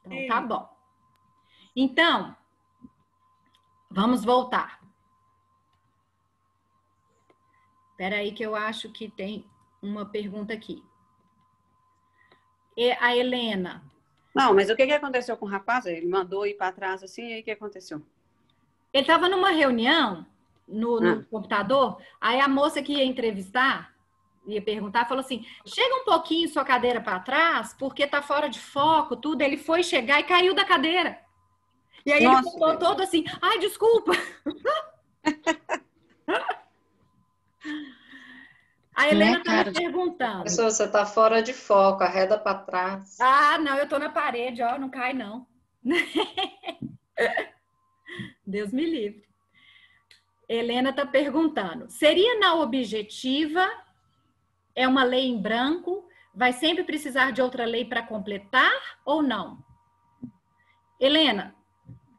Então, tá bom. Então, vamos voltar. Espera aí que eu acho que tem uma pergunta aqui. E a Helena. Não, mas o que aconteceu com o rapaz? Ele mandou ir para trás assim, e aí o que aconteceu? Ele estava numa reunião no computador, aí a moça que ia entrevistar, ia perguntar, falou assim, chega um pouquinho sua cadeira para trás, porque tá fora de foco, tudo. Ele foi chegar e caiu da cadeira. E aí ele ficou todo assim, ai, desculpa. A Helena tá me perguntando. Pessoa, você tá fora de foco, arreda para trás. Ah, não, eu tô na parede, ó, não cai não. Deus me livre. Helena tá perguntando, seria na objetiva, é uma lei em branco, vai sempre precisar de outra lei para completar ou não? Helena,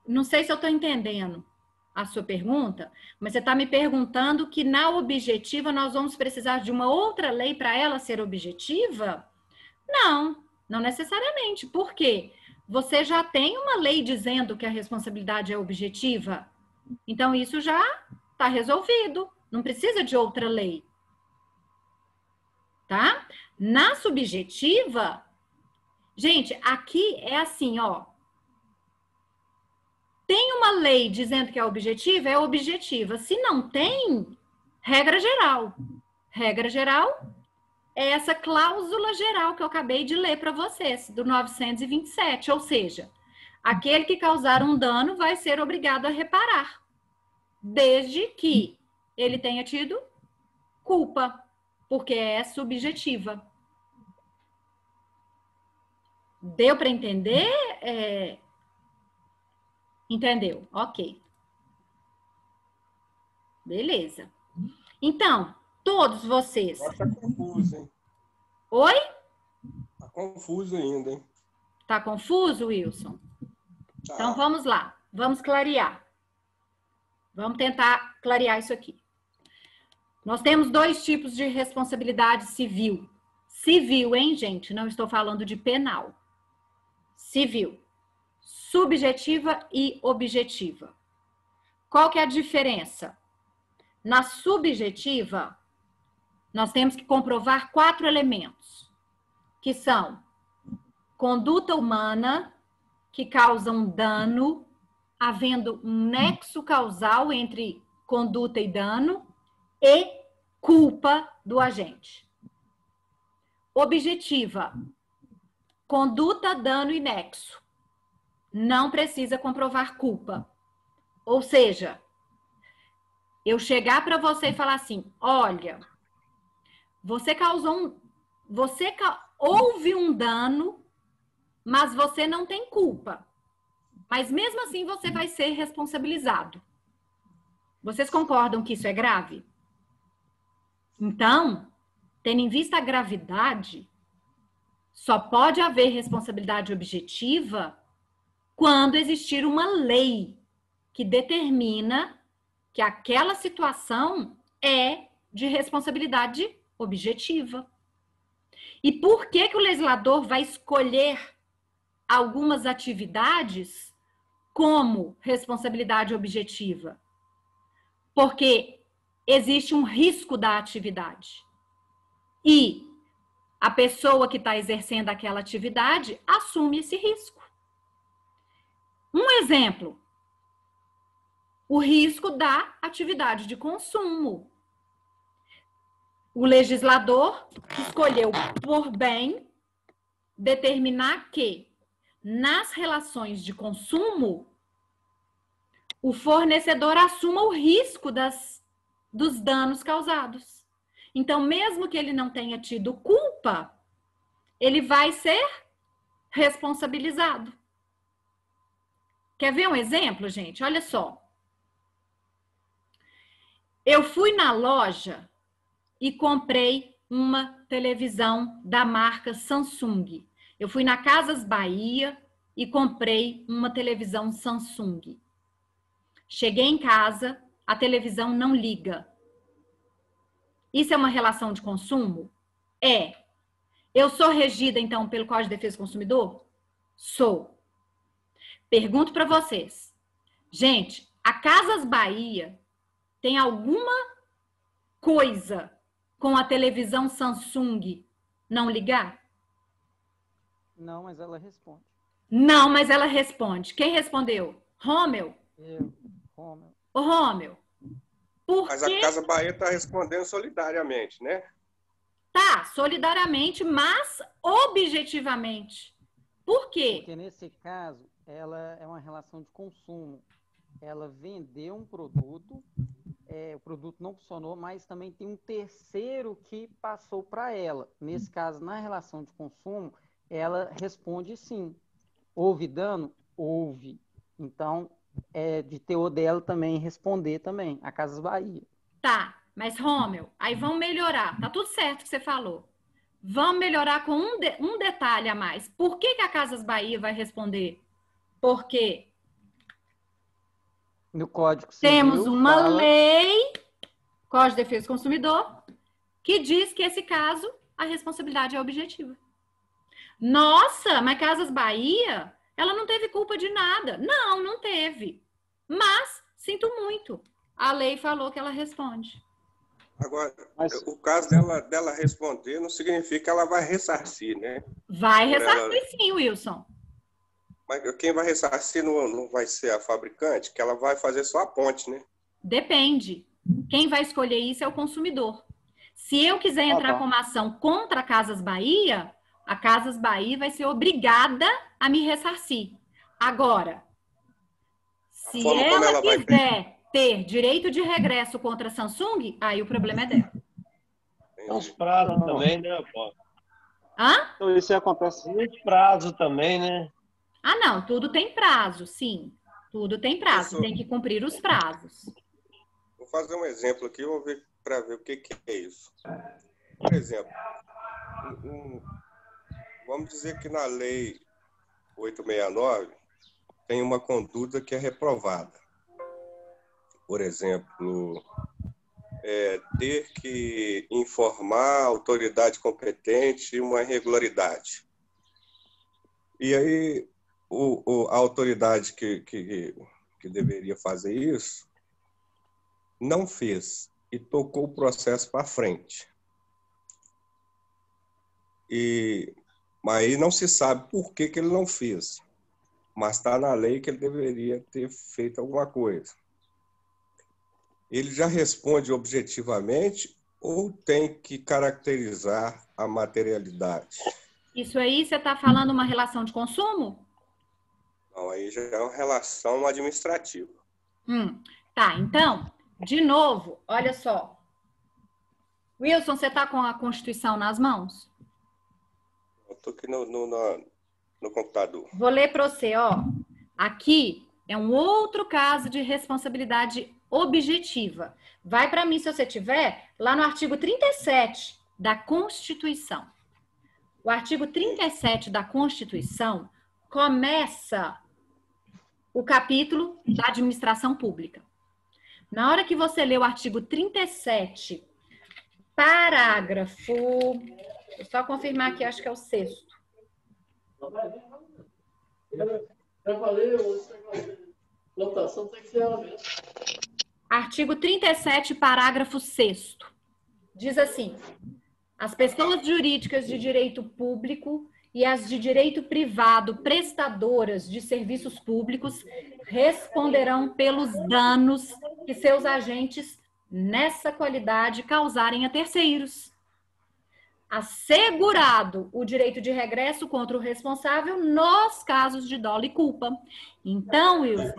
não sei se eu tô entendendo a sua pergunta, mas você está me perguntando que na objetiva nós vamos precisar de uma outra lei para ela ser objetiva? Não, não necessariamente. Por quê? Você já tem uma lei dizendo que a responsabilidade é objetiva. Então, isso já está resolvido. Não precisa de outra lei. Tá? Na subjetiva, gente, aqui é assim, ó. Tem uma lei dizendo que é objetiva, é objetiva. Se não tem, regra geral. Regra geral é essa cláusula geral que eu acabei de ler para vocês, do 927. Ou seja, aquele que causar um dano vai ser obrigado a reparar, desde que ele tenha tido culpa, porque é subjetiva. Deu para entender? Entendeu? Ok. Beleza. Então, todos vocês... Tá confuso, hein? Oi? Tá confuso ainda, hein? Tá confuso, Wilson? Tá. Então, vamos lá. Vamos clarear. Vamos tentar clarear isso aqui. Nós temos dois tipos de responsabilidade civil. Civil, hein, gente? Não estou falando de penal. Civil. Subjetiva e objetiva. Qual que é a diferença? Na subjetiva, nós temos que comprovar 4 elementos, que são conduta humana que causa um dano, havendo um nexo causal entre conduta e dano, e culpa do agente. Objetiva, conduta, dano e nexo. Não precisa comprovar culpa. Ou seja, eu chegar para você e falar assim, olha, você causou houve um dano, mas você não tem culpa. Mas mesmo assim você vai ser responsabilizado. Vocês concordam que isso é grave? Então, tendo em vista a gravidade, só pode haver responsabilidade objetiva quando existir uma lei que determina que aquela situação é de responsabilidade objetiva. E por que que o legislador vai escolher algumas atividades como responsabilidade objetiva? Porque existe um risco da atividade. E a pessoa que está exercendo aquela atividade assume esse risco. Um exemplo, o risco da atividade de consumo. O legislador escolheu por bem determinar que nas relações de consumo o fornecedor assuma o risco dos danos causados. Então, mesmo que ele não tenha tido culpa, ele vai ser responsabilizado. Quer ver um exemplo, gente? Olha só. Eu fui na loja e comprei uma televisão da marca Samsung. Eu fui na Casas Bahia e comprei uma televisão Samsung. Cheguei em casa, a televisão não liga. Isso é uma relação de consumo? É. Eu sou regida, então, pelo Código de Defesa do Consumidor? Sou. Pergunto para vocês. Gente, a Casas Bahia tem alguma coisa com a televisão Samsung não ligar? Não, mas ela responde. Não, mas ela responde. Quem respondeu? Rômel? Eu, Rômel. Ô, Rômel, por Mas que... a Casa Bahia está respondendo solidariamente, né? Tá, solidariamente, mas objetivamente. Por quê? Porque nesse caso, ela é uma relação de consumo. Ela vendeu um produto, o produto não funcionou, mas também tem um terceiro que passou para ela. Nesse caso, na relação de consumo, ela responde sim. Houve dano? Houve. Então, é de teor dela também responder também, a Casas Bahia. Tá, mas Rômel, aí vamos melhorar. Tá tudo certo que você falou. Vamos melhorar com um detalhe a mais. Por que a Casas Bahia vai responder? Porque No Código Civil temos uma fala... lei, Código de Defesa do Consumidor, que diz que esse caso a responsabilidade é objetiva. Nossa, mas Casas Bahia, ela não teve culpa de nada. Não, não teve. Mas, sinto muito, a lei falou que ela responde. Agora, o caso dela responder não significa que ela vai ressarcir, né? Vai Por ressarcir ela- sim, Wilson. Mas quem vai ressarcir não vai ser a fabricante, que ela vai fazer só a ponte, né? Depende. Quem vai escolher isso é o consumidor. Se eu quiser entrar com uma ação contra a Casas Bahia, a Casas Bahia vai ser obrigada a me ressarcir. Agora, se forma como ela ela vai quiser ter direito de regresso contra a Samsung, aí o problema é dela. Tem uns prazos também, né, pô? Hã? Então isso acontece. Tem uns prazos também, né? Ah, não, tudo tem prazo, sim. Tudo tem prazo, tem que cumprir os prazos. Vou fazer um exemplo aqui, vou ver para ver o que é isso. Por exemplo, vamos dizer que na lei 869 tem uma conduta que é reprovada. Por exemplo, ter que informar a autoridade competente uma irregularidade. E aí a autoridade que deveria fazer isso não fez e tocou o processo para frente. Mas aí não se sabe por que ele não fez. Mas está na lei que ele deveria ter feito alguma coisa. Ele já responde objetivamente ou tem que caracterizar a materialidade? Isso aí, você está falando uma relação de consumo? Não, aí já é uma relação administrativa. Tá, então, de novo, olha só. Wilson, você está com a Constituição nas mãos? Eu estou aqui no computador. Vou ler para você, ó. Aqui é um outro caso de responsabilidade objetiva. Vai para mim, se você tiver, lá no artigo 37 da Constituição. O artigo 37 da Constituição começa o capítulo da administração pública. Na hora que você lê o artigo 37, parágrafo... Vou só confirmar aqui, acho que é o 6º. Já falei, votação tem que ser ela mesmo. Artigo 37, parágrafo 6º. Diz assim: as pessoas jurídicas de direito público e as de direito privado prestadoras de serviços públicos responderão pelos danos que seus agentes nessa qualidade causarem a terceiros, assegurado o direito de regresso contra o responsável nos casos de dolo e culpa. Então, Wilson,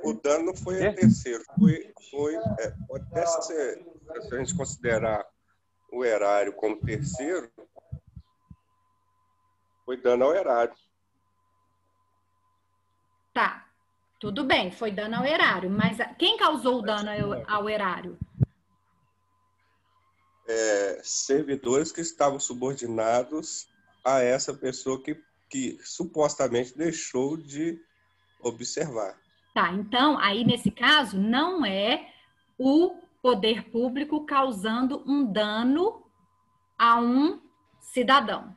o dano não foi a terceiro, pode até ser, se a gente considerar o erário como terceiro, foi dano ao erário. Tá, tudo bem, foi dano ao erário, mas quem causou o dano ao erário? Servidores que estavam subordinados a essa pessoa que supostamente deixou de observar. Tá, então, aí nesse caso, não é o poder público causando um dano a um cidadão.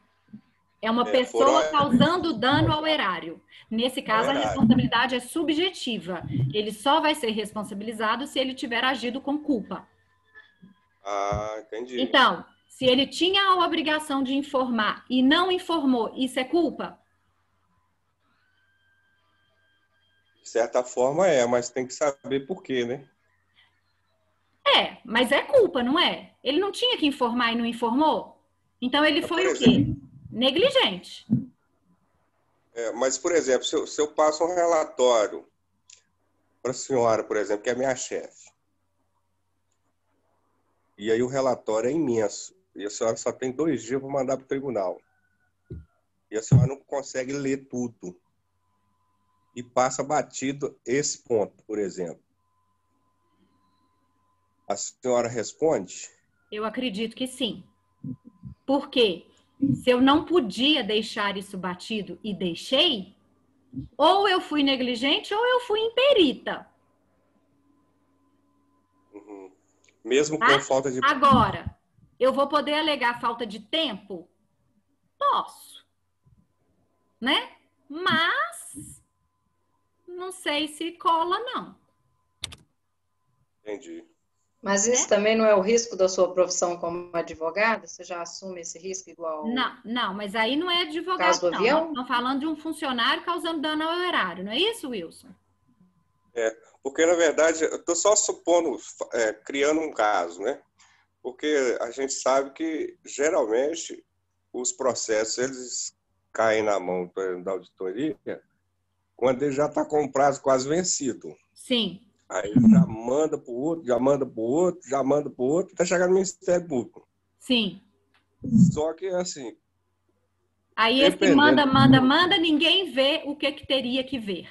É uma É, pessoa foram- causando dano ao erário. Nesse caso, a erário. responsabilidade é subjetiva. Ele só vai ser responsabilizado se ele tiver agido com culpa. Ah, entendi. Então, se ele tinha a obrigação de informar e não informou, isso é culpa? De certa forma mas tem que saber por quê, né? É, mas é culpa, não é? Ele não tinha que informar e não informou? Então ele foi Por o quê? Negligente. Mas, por exemplo, se eu passo um relatório para a senhora, por exemplo, que é minha chefe, e aí o relatório é imenso, e a senhora só tem 2 dias para mandar para o tribunal, e a senhora não consegue ler tudo, e passa batido esse ponto, por exemplo. A senhora responde? Eu acredito que sim. Por quê? Se eu não podia deixar isso batido e deixei, ou eu fui negligente ou eu fui imperita. Uhum. Mesmo Tá? com falta de... Agora, eu vou poder alegar falta de tempo? Posso. Né? Mas não sei se cola, não. Entendi. Mas isso também não é o risco da sua profissão como advogada? Você já assume esse risco igual Não, mas aí não é advogado, caso do não. avião? Nós estamos falando de um funcionário causando dano ao erário, não é isso, Wilson? Porque, na verdade, eu estou só supondo, criando um caso, né? Porque a gente sabe que, geralmente, os processos, eles caem na mão da auditoria quando ele já está com o prazo quase vencido. Sim. Aí já manda para o outro, já manda para o outro, já manda para o outro, até chegar no Ministério Público. Sim. Só que, assim... Aí esse manda, ninguém vê o que teria que ver.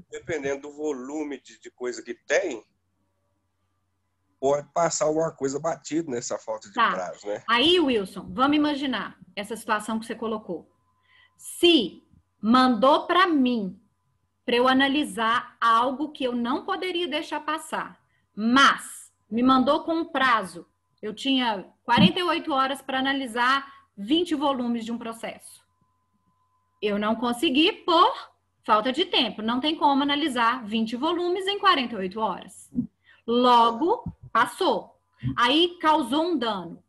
Dependendo do volume de coisa que tem, pode passar alguma coisa batida nessa falta de prazo, né? Aí, Wilson, vamos imaginar essa situação que você colocou. Se mandou para mim, para eu analisar algo que eu não poderia deixar passar, mas me mandou com um prazo, eu tinha 48 horas para analisar 20 volumes de um processo. Eu não consegui por falta de tempo. Não tem como analisar 20 volumes em 48 horas. Logo, passou. Aí causou um dano.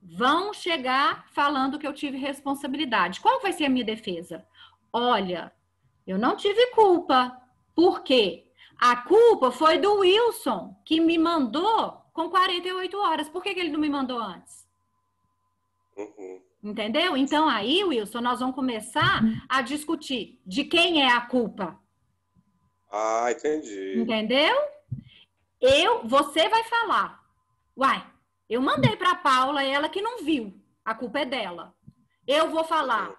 Vão chegar falando que eu tive responsabilidade. Qual vai ser a minha defesa? Olha, eu não tive culpa. Por quê? A culpa foi do Wilson, que me mandou com 48 horas. Por que ele não me mandou antes? Uhum. Entendeu? Então aí, Wilson, nós vamos começar a discutir de quem é a culpa. Ah, entendi. Entendeu? Você vai falar, uai, eu mandei para a Paula, ela que não viu, a culpa é dela. Eu vou falar,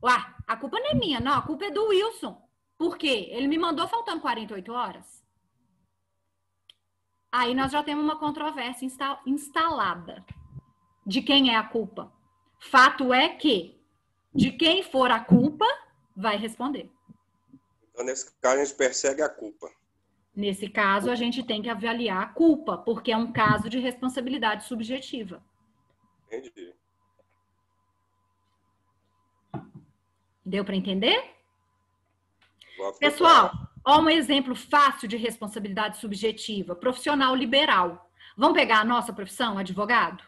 uai, a culpa não é minha, não, a culpa é do Wilson. Por quê? Ele me mandou faltando 48 horas. Aí nós já temos uma controvérsia instalada de quem é a culpa. Fato é que, de quem for a culpa, vai responder. Então, nesse caso, a gente persegue a culpa. Nesse caso, a gente tem que avaliar a culpa, porque é um caso de responsabilidade subjetiva. Entendi. Deu para entender? Pessoal, ó um exemplo fácil de responsabilidade subjetiva. Profissional liberal. Vamos pegar a nossa profissão, advogado?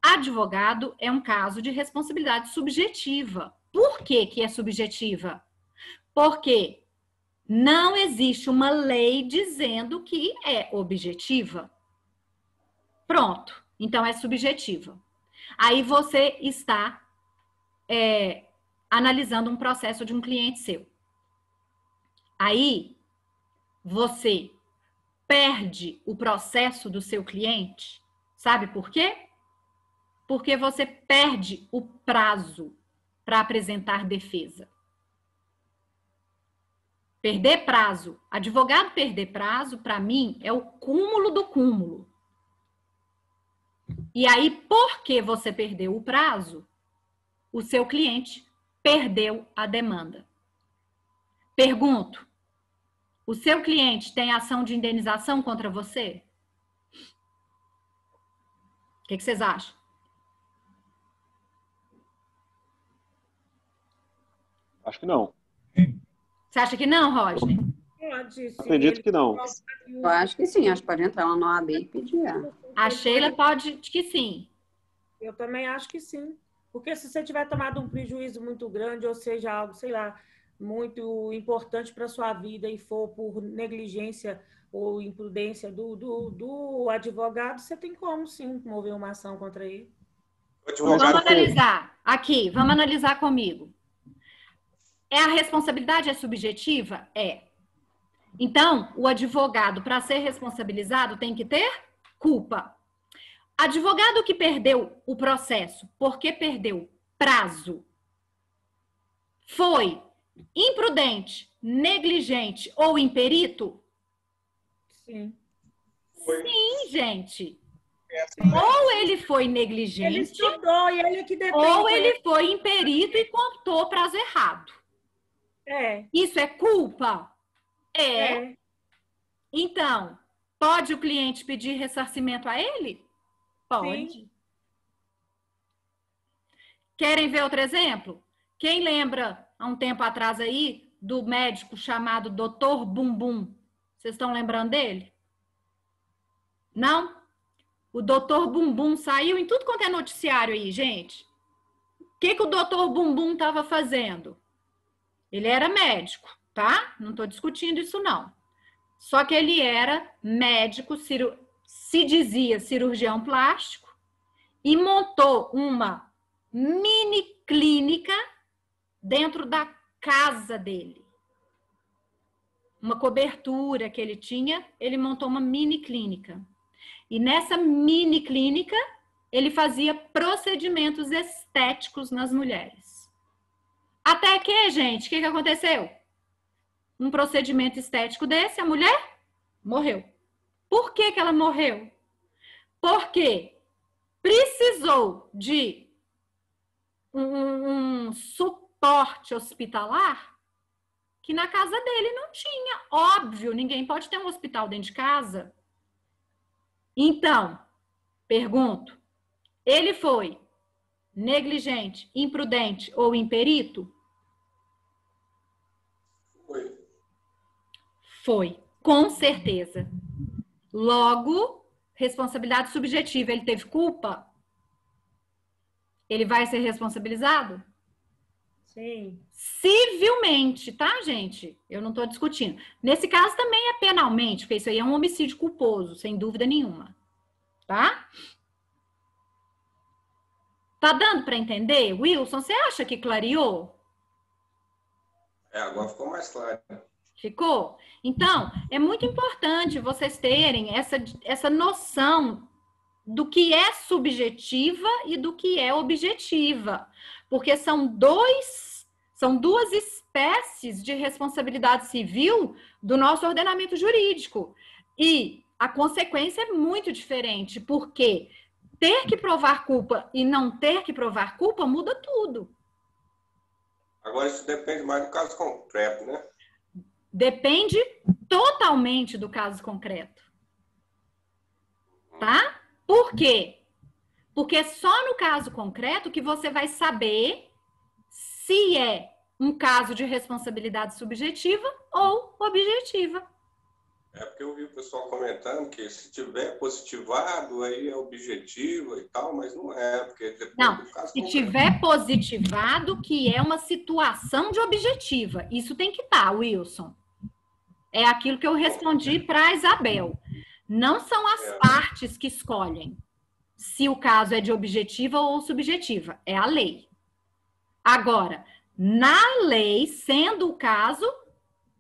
Advogado é um caso de responsabilidade subjetiva. Por que que é subjetiva? Porque não existe uma lei dizendo que é objetiva. Pronto. Então, é subjetiva. Aí você está analisando um processo de um cliente seu. Aí, você perde o processo do seu cliente. Sabe por quê? Porque você perde o prazo para apresentar defesa. Perder prazo. Advogado perder prazo, para mim, é o cúmulo do cúmulo. E aí, porque você perdeu o prazo, o seu cliente perdeu a demanda. Pergunto, o seu cliente tem ação de indenização contra você? O que vocês acham? Acho que não. Você acha que não, Rodney? Pode, sim. Acredito que não. Eu acho que sim, acho que pode entrar no OAB e pedir. A Sheila pode que sim. Eu também acho que sim. Porque se você tiver tomado um prejuízo muito grande, ou seja, algo, sei lá, muito importante para a sua vida e for por negligência ou imprudência do advogado, você tem como, sim, mover uma ação contra ele. Vamos analisar. Aqui, vamos analisar comigo. A responsabilidade é subjetiva? É. Então, o advogado, para ser responsabilizado, tem que ter culpa. Advogado que perdeu o processo porque perdeu prazo, foi imprudente, negligente ou imperito? Sim. Sim, gente. Ou ele foi negligente, ele estudou, e ele que depende, ou ele foi imperito e contou prazo errado. Isso é culpa? É. Então, pode o cliente pedir ressarcimento a ele? Pode. Sim. Querem ver outro exemplo? Quem lembra, há um tempo atrás aí, do médico chamado Dr. Bumbum? Vocês estão lembrando dele? Não? O Dr. Bumbum saiu em tudo quanto é noticiário aí, gente. O que o Dr. Bumbum estava fazendo? Ele era médico, tá? Não estou discutindo isso, não. Só que ele era médico, se dizia cirurgião plástico, e montou uma mini clínica dentro da casa dele. Uma cobertura que ele tinha, ele montou uma mini clínica. E nessa mini clínica, ele fazia procedimentos estéticos nas mulheres. Até que, gente, o que aconteceu? Um procedimento estético desse, a mulher morreu. Por que ela morreu? Porque precisou de um suporte hospitalar que na casa dele não tinha. Óbvio, ninguém pode ter um hospital dentro de casa. Então, pergunto, ele foi negligente, imprudente ou imperito? Foi, com certeza. Logo, responsabilidade subjetiva. Ele teve culpa? Ele vai ser responsabilizado? Sim. Civilmente, tá, gente? Eu não estou discutindo. Nesse caso também é penalmente, porque isso aí é um homicídio culposo, sem dúvida nenhuma. Tá? Tá dando para entender? Wilson, você acha que clareou? Agora ficou mais claro. Ficou? Então, é muito importante vocês terem essa noção do que é subjetiva e do que é objetiva. Porque são duas espécies de responsabilidade civil do nosso ordenamento jurídico. E a consequência é muito diferente, porque ter que provar culpa e não ter que provar culpa muda tudo. Agora, isso depende mais do caso concreto, né? Depende totalmente do caso concreto. Tá? Por quê? Porque é só no caso concreto que você vai saber se é um caso de responsabilidade subjetiva ou objetiva. Porque eu vi o pessoal comentando que se tiver positivado, aí é objetivo e tal, mas não é, porque depende do caso se concreto. Tiver positivado, que é uma situação de objetiva. Isso tem que estar, Wilson. É aquilo que eu respondi para a Isabel. Não são as partes que escolhem se o caso é de objetiva ou subjetiva. É a lei. Agora, na lei, sendo o caso,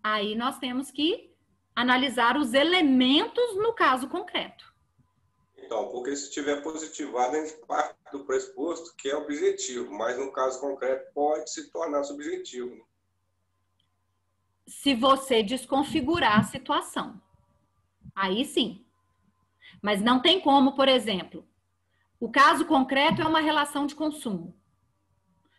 aí nós temos que analisar os elementos no caso concreto. Então, porque se tiver positivado, a gente parte do pressuposto que é objetivo, mas no caso concreto pode se tornar subjetivo. Se você desconfigurar a situação. Aí sim. Mas não tem como, por exemplo, o caso concreto é uma relação de consumo.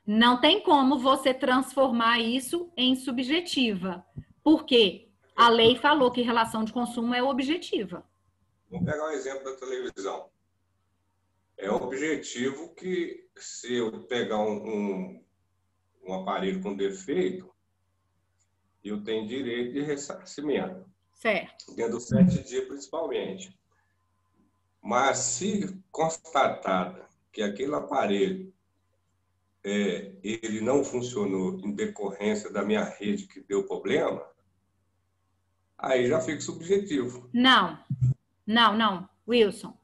Não tem como você transformar isso em subjetiva. Por quê? A lei falou que relação de consumo é objetiva. Vamos pegar um exemplo da televisão. É objetivo que se eu pegar um um aparelho com defeito, eu tenho direito de ressarcimento. Certo. Dentro dos 7 dias, principalmente. Mas se constatada que aquele aparelho ele não funcionou em decorrência da minha rede que deu problema, aí já fica subjetivo. Não, Wilson.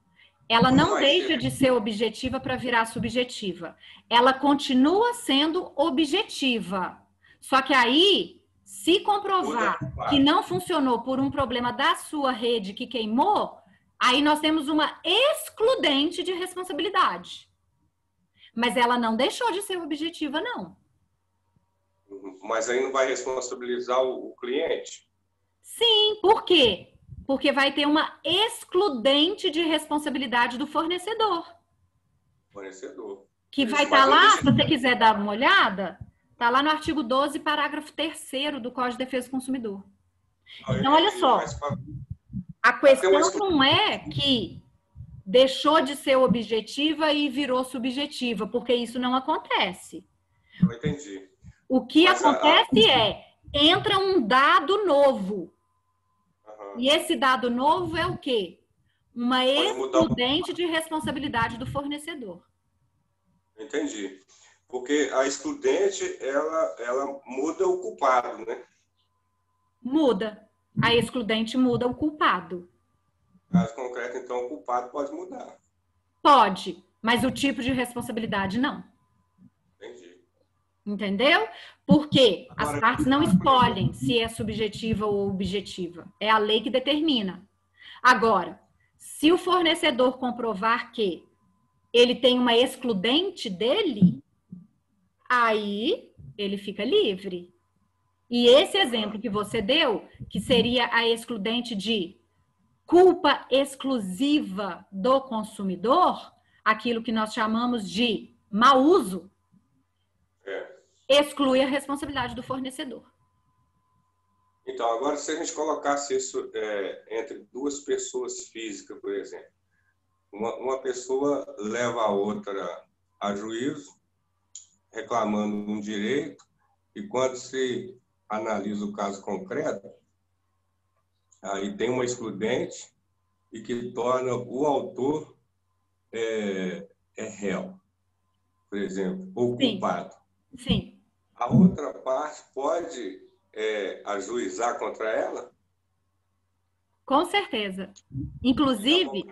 Ela não deixa de ser objetiva para virar subjetiva. Ela continua sendo objetiva. Só que aí, se comprovar que não funcionou por um problema da sua rede que queimou, aí nós temos uma excludente de responsabilidade. Mas ela não deixou de ser objetiva, não. Mas aí não vai responsabilizar o cliente? Sim, por quê? Porque vai ter uma excludente de responsabilidade do fornecedor. Fornecedor. Que vai estar lá, se você quiser dar uma olhada, está lá no artigo 12, parágrafo 3º do Código de Defesa do Consumidor. Então, olha só. A questão não é que deixou de ser objetiva e virou subjetiva, porque isso não acontece. Eu entendi. O que acontece entra um dado novo. E esse dado novo é o quê? Uma excludente de responsabilidade do fornecedor. Entendi. Porque a excludente, ela muda o culpado, né? Muda. A excludente muda o culpado. Caso concreto, então, o culpado pode mudar. Pode, mas o tipo de responsabilidade não. Entendi. Entendeu? Porque as partes não escolhem se é subjetiva ou objetiva. É a lei que determina. Agora, se o fornecedor comprovar que ele tem uma excludente dele, aí ele fica livre. E esse exemplo que você deu, que seria a excludente de culpa exclusiva do consumidor, aquilo que nós chamamos de mau uso, exclui a responsabilidade do fornecedor. Então, agora, se a gente colocasse isso entre duas pessoas físicas, por exemplo, uma pessoa leva a outra a juízo, reclamando um direito, e quando se analisa o caso concreto, aí tem uma excludente e que torna o autor réu, por exemplo, ou culpado. Sim. A outra parte pode ajuizar contra ela? Com certeza. Inclusive,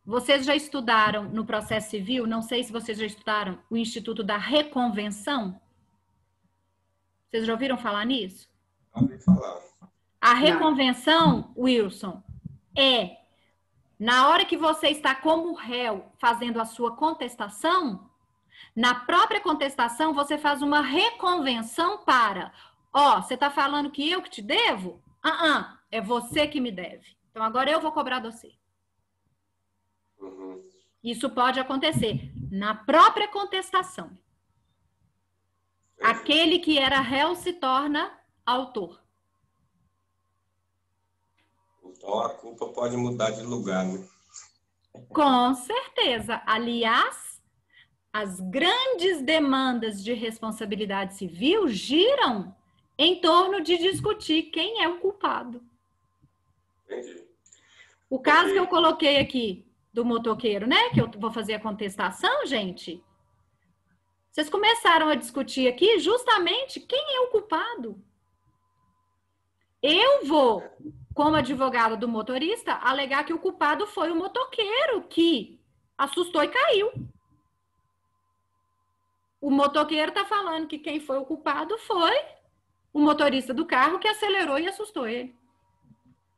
vocês já estudaram no processo civil, não sei se vocês já estudaram o Instituto da Reconvenção? Vocês já ouviram falar nisso? Já ouvi falar. A reconvenção, Wilson, na hora que você está como réu fazendo a sua contestação, na própria contestação você faz uma reconvenção para, você está falando que eu que te devo? É você que me deve. Então agora eu vou cobrar de você. Uhum. Isso pode acontecer na própria contestação. Aquele que era réu se torna autor. Então a culpa pode mudar de lugar, né? Com certeza. Aliás, as grandes demandas de responsabilidade civil giram em torno de discutir quem é o culpado. Entendi. O caso que eu coloquei aqui do motoqueiro, né? Que eu vou fazer a contestação, gente. Vocês começaram a discutir aqui justamente quem é o culpado. Eu vou, como advogada do motorista, alegar que o culpado foi o motoqueiro que assustou e caiu. O motoqueiro está falando que quem foi o culpado foi o motorista do carro que acelerou e assustou ele.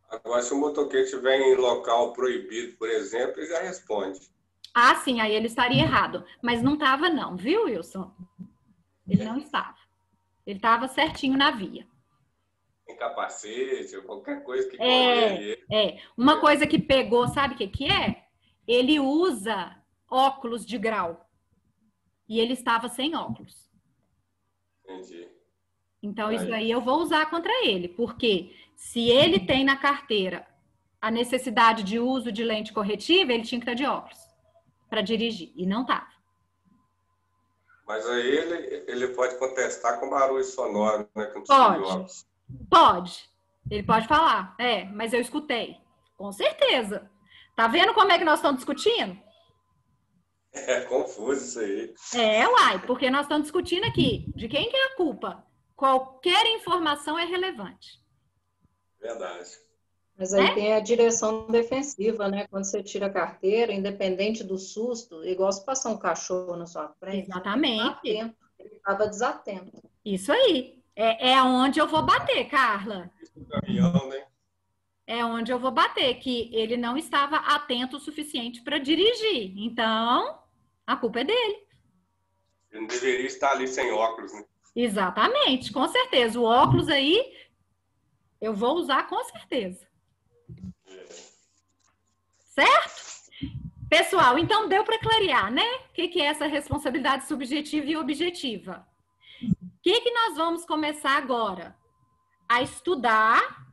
Agora, se o motoqueiro estiver em local proibido, por exemplo, ele já responde. Ah, sim, aí ele estaria errado. Mas não estava não, viu, Wilson? Ele não estava. Ele estava certinho na via. Em capacete, ou qualquer coisa que Uma coisa que pegou, sabe o que é? Ele usa óculos de grau. E ele estava sem óculos. Entendi. Então, isso aí eu vou usar contra ele. Porque se ele tem na carteira a necessidade de uso de lente corretiva, ele tinha que estar de óculos para dirigir. E não estava. Mas aí ele pode contestar com barulho sonoro, né? Que não Pode. precisa de óculos. Pode. Ele pode falar. Mas eu escutei. Com certeza. Tá vendo como é que nós estamos discutindo? É confuso isso aí. Uai, porque nós estamos discutindo aqui de quem que é a culpa. Qualquer informação é relevante. Verdade. Mas aí tem a direção defensiva, né? Quando você tira a carteira, independente do susto, igual se passar um cachorro na sua frente. Exatamente. Ele estava desatento. Isso aí. É onde eu vou bater, Carla. Isso do caminhão, né? É onde eu vou bater, que ele não estava atento o suficiente para dirigir. Então, a culpa é dele. Ele não deveria estar ali sem óculos, né? Exatamente, com certeza. O óculos aí, eu vou usar com certeza. Certo? Pessoal, então deu para clarear, né? O que é essa responsabilidade subjetiva e objetiva? O que nós vamos começar agora? A estudar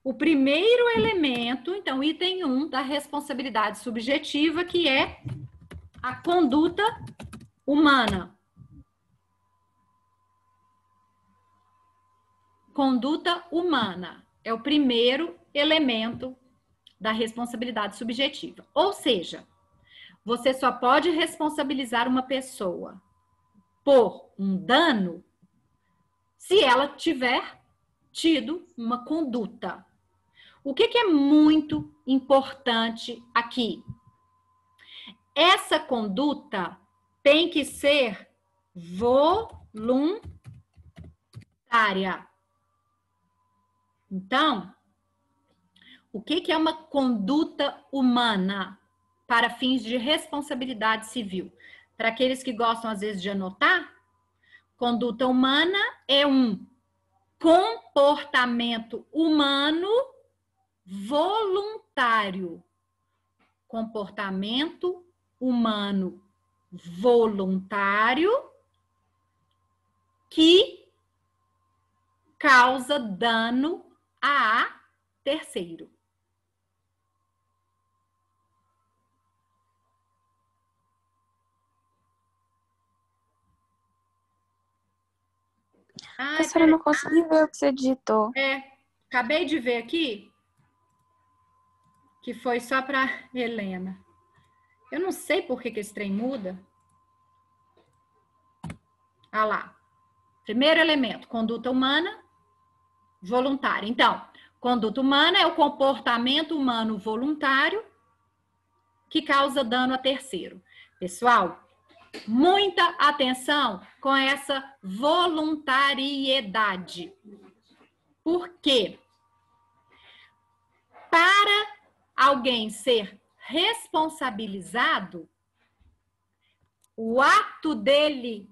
o primeiro elemento, então, item 1 da responsabilidade subjetiva, que é a conduta humana. Conduta humana é o primeiro elemento da responsabilidade subjetiva. Ou seja, você só pode responsabilizar uma pessoa por um dano se ela tiver tido uma conduta. O que é muito importante aqui? Essa conduta tem que ser voluntária. Então, o que é uma conduta humana para fins de responsabilidade civil? Para aqueles que gostam, às vezes, de anotar, conduta humana é um comportamento humano voluntário. Comportamento humano voluntário que causa dano a terceiro. Professora, eu não consegui ver o que você digitou. Acabei de ver aqui que foi só para Helena. Eu não sei por que esse trem muda. Ah lá. Primeiro elemento, conduta humana voluntária. Então, conduta humana é o comportamento humano voluntário que causa dano a terceiro. Pessoal, muita atenção com essa voluntariedade. Por quê? Para alguém ser responsabilizado, o ato dele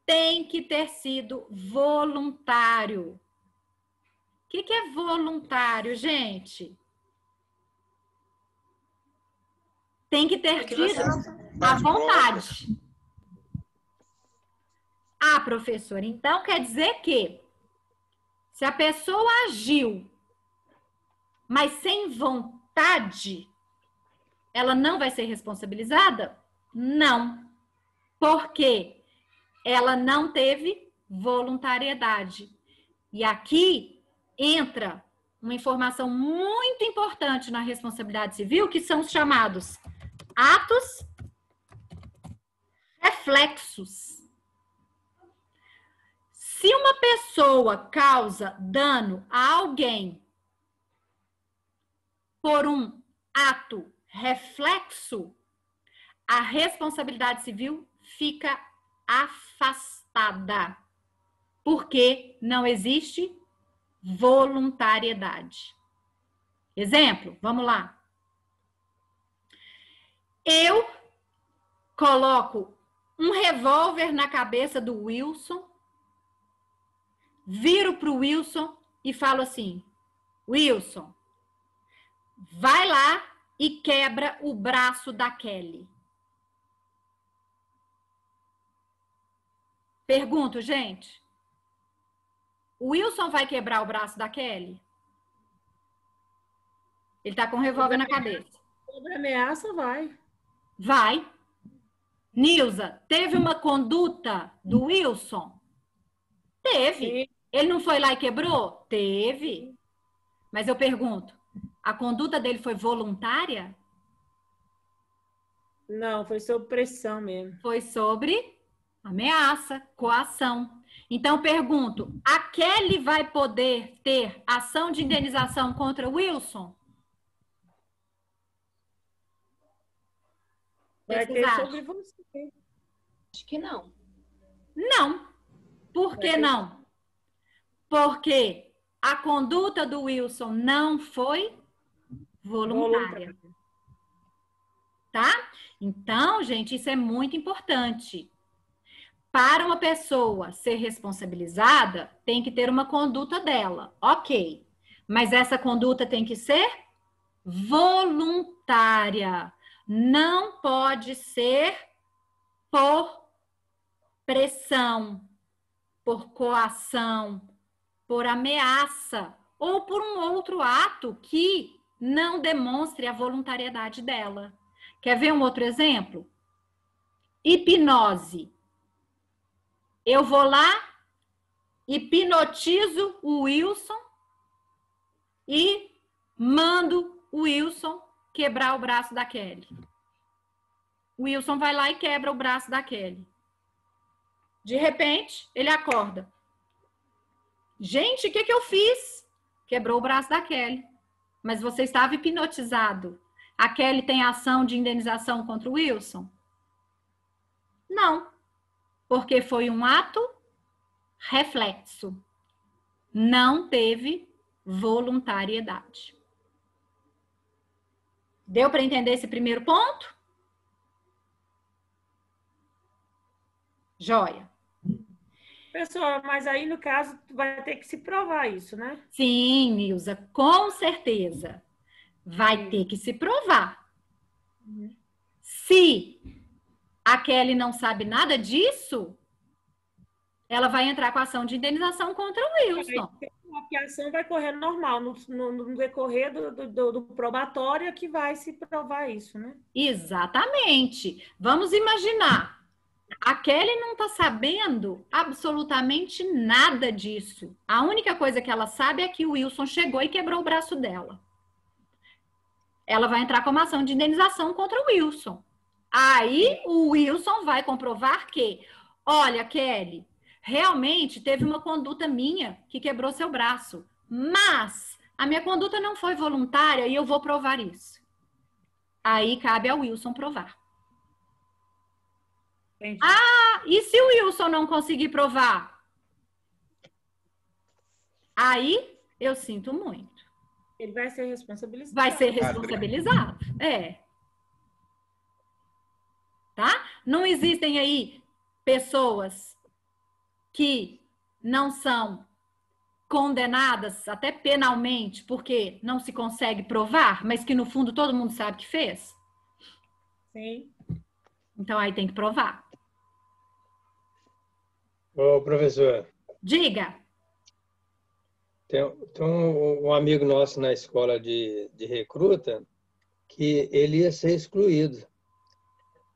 tem que ter sido voluntário. O que é voluntário, gente? Tem que ter tido a vontade. Ah, professora, então quer dizer que se a pessoa agiu, mas sem vontade, ela não vai ser responsabilizada? Não. Por quê? Ela não teve voluntariedade. E aqui entra uma informação muito importante na responsabilidade civil, que são os chamados atos reflexos. Se uma pessoa causa dano a alguém por um ato reflexo, a responsabilidade civil fica afastada, porque não existe voluntariedade. Exemplo, vamos lá. Eu coloco um revólver na cabeça do Wilson, viro para o Wilson e falo assim: Wilson, vai lá e quebra o braço da Kelly. Pergunto, gente. O Wilson vai quebrar o braço da Kelly? Ele tá com um revólver na cabeça. Sobre ameaça, vai. Vai. Nilza, teve uma conduta do Wilson? Teve. Sim. Ele não foi lá e quebrou? Teve. Mas eu pergunto, a conduta dele foi voluntária? Não, foi sob pressão mesmo. Foi sobre ameaça, coação. Então, pergunto, a Kelly vai poder ter ação de indenização contra o Wilson? Vai Vocês ter acham? sobre você. Acho que não. Não. Por que não? Porque a conduta do Wilson não foi voluntária. Tá? Então, gente, isso é muito importante. Para uma pessoa ser responsabilizada, tem que ter uma conduta dela. Ok. Mas essa conduta tem que ser voluntária. Não pode ser por pressão, por coação, por ameaça ou por um outro ato que não demonstre a voluntariedade dela. Quer ver um outro exemplo? Hipnose. Eu vou lá, hipnotizo o Wilson e mando o Wilson quebrar o braço da Kelly. O Wilson vai lá e quebra o braço da Kelly. De repente, ele acorda. Gente, o que eu fiz? Quebrou o braço da Kelly. Mas você estava hipnotizado. A Kelly tem ação de indenização contra o Wilson? Não. Porque foi um ato reflexo. Não teve voluntariedade. Deu para entender esse primeiro ponto? Joia. Pessoal, mas aí no caso vai ter que se provar isso, né? Sim, Nilza, com certeza. Vai ter que se provar. Se a Kelly não sabe nada disso, ela vai entrar com a ação de indenização contra o Wilson. A ação vai correr normal, no decorrer do probatório que vai se provar isso, né? Exatamente. Vamos imaginar. A Kelly não está sabendo absolutamente nada disso. A única coisa que ela sabe é que o Wilson chegou e quebrou o braço dela. Ela vai entrar com uma ação de indenização contra o Wilson. Aí o Wilson vai comprovar que, olha, Kelly, realmente teve uma conduta minha que quebrou seu braço, mas a minha conduta não foi voluntária e eu vou provar isso. Aí cabe ao Wilson provar. Entendi. Ah, e se o Wilson não conseguir provar? Aí eu sinto muito. Ele vai ser responsabilizado. Vai ser responsabilizado. É. Tá? Não existem aí pessoas que não são condenadas até penalmente porque não se consegue provar, mas que no fundo todo mundo sabe que fez? Sim. Então aí tem que provar. Ô, professor. Diga. Tem um amigo nosso na escola de recruta que ele ia ser excluído.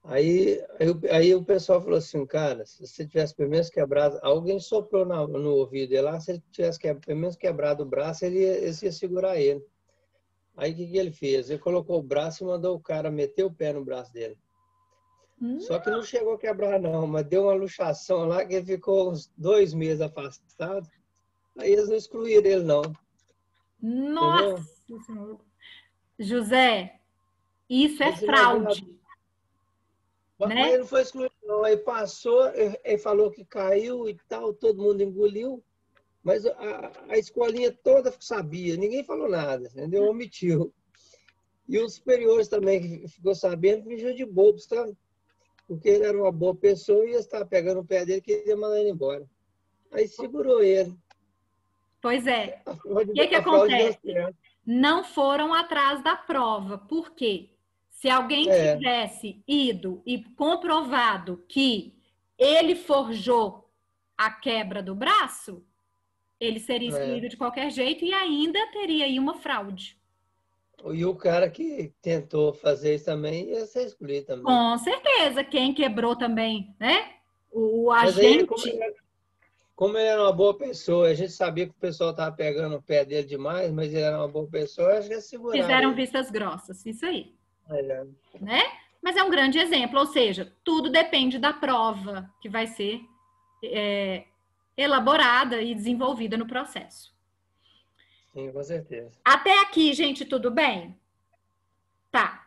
Aí o pessoal falou assim, cara, se você tivesse pelo menos quebrado, alguém soprou no ouvido dele lá, se ele tivesse pelo menos quebrado o braço, eles ia segurar ele. Aí o que ele fez? Ele colocou o braço e mandou o cara meter o pé no braço dele. Só que não chegou a quebrar não, mas deu uma luxação lá que ele ficou uns 2 meses afastado. Aí eles não excluíram ele não. Nossa Senhora. José, isso é fraude. Mas né? ele não foi excluído não. Aí passou, ele falou que caiu e tal, todo mundo engoliu. Mas a escolinha toda sabia, ninguém falou nada, entendeu? Omitiu. E os superiores também, que ficou sabendo, fingiu de bobo, sabe? Porque ele era uma boa pessoa e ia estar pegando o pé dele que ia mandar ele embora. Aí segurou ele. Pois é. O que acontece? Não foram atrás da prova. Por quê? Se alguém tivesse ido e comprovado que ele forjou a quebra do braço, ele seria excluído de qualquer jeito e ainda teria aí uma fraude. E o cara que tentou fazer isso também ia ser excluído também. Com certeza, quem quebrou também, né? O Mas aí, agente. como ele era uma boa pessoa, a gente sabia que o pessoal estava pegando o pé dele demais, mas ele era uma boa pessoa, acho que ia segurar Fizeram ele. vistas grossas, isso aí, É. né? Mas é um grande exemplo, ou seja, tudo depende da prova que vai ser elaborada e desenvolvida no processo. Sim, com certeza. Até aqui, gente, tudo bem? Tá.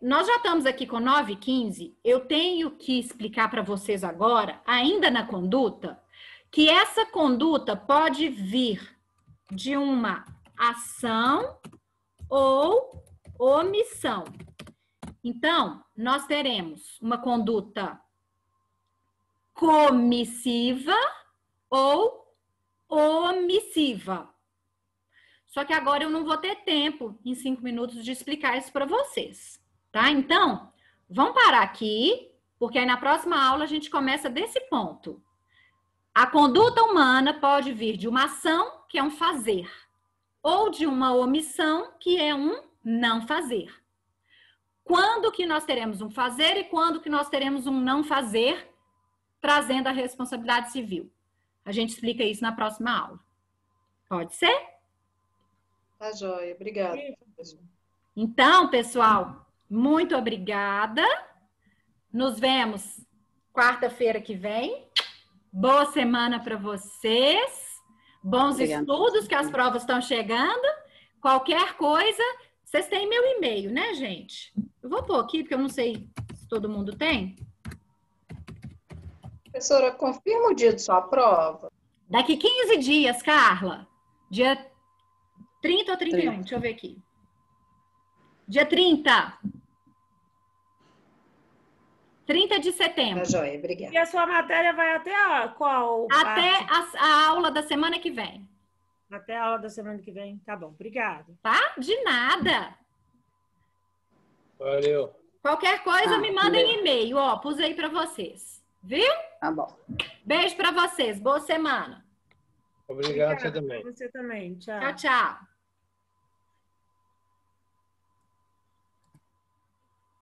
Nós já estamos aqui com 9h15. Eu tenho que explicar para vocês agora, ainda na conduta, que essa conduta pode vir de uma ação ou omissão. Então, nós teremos uma conduta comissiva ou omissiva. Só que agora eu não vou ter tempo, em 5 minutos, de explicar isso para vocês, tá? Então, vamos parar aqui, porque aí na próxima aula a gente começa desse ponto. A conduta humana pode vir de uma ação, que é um fazer, ou de uma omissão, que é um não fazer. Quando que nós teremos um fazer e quando que nós teremos um não fazer, trazendo a responsabilidade civil? A gente explica isso na próxima aula. Pode ser? Tá joia, obrigada. Então, pessoal, muito obrigada. Nos vemos quarta-feira que vem. Boa semana para vocês. Bons Obrigada. estudos, que as provas estão chegando. Qualquer coisa, vocês têm meu e-mail, né, gente? Eu vou pôr aqui, porque eu não sei se todo mundo tem. Professora, confirma o dia de sua prova. Daqui 15 dias, Carla. Dia 30 ou 31? 30. Deixa eu ver aqui. Dia 30. 30 de setembro. Tá joia, obrigada. E a sua matéria vai até qual Até parte? a aula da semana que vem. Até a aula da semana que vem. Tá bom, obrigada. Tá? De nada. Valeu. Qualquer coisa, Tá, me mandem e-mail. Ó, pus aí pra vocês. Viu? Tá bom. Beijo pra vocês. Boa semana. Obrigado, você Obrigada. também. Você também. Tchau. Tchau, tchau.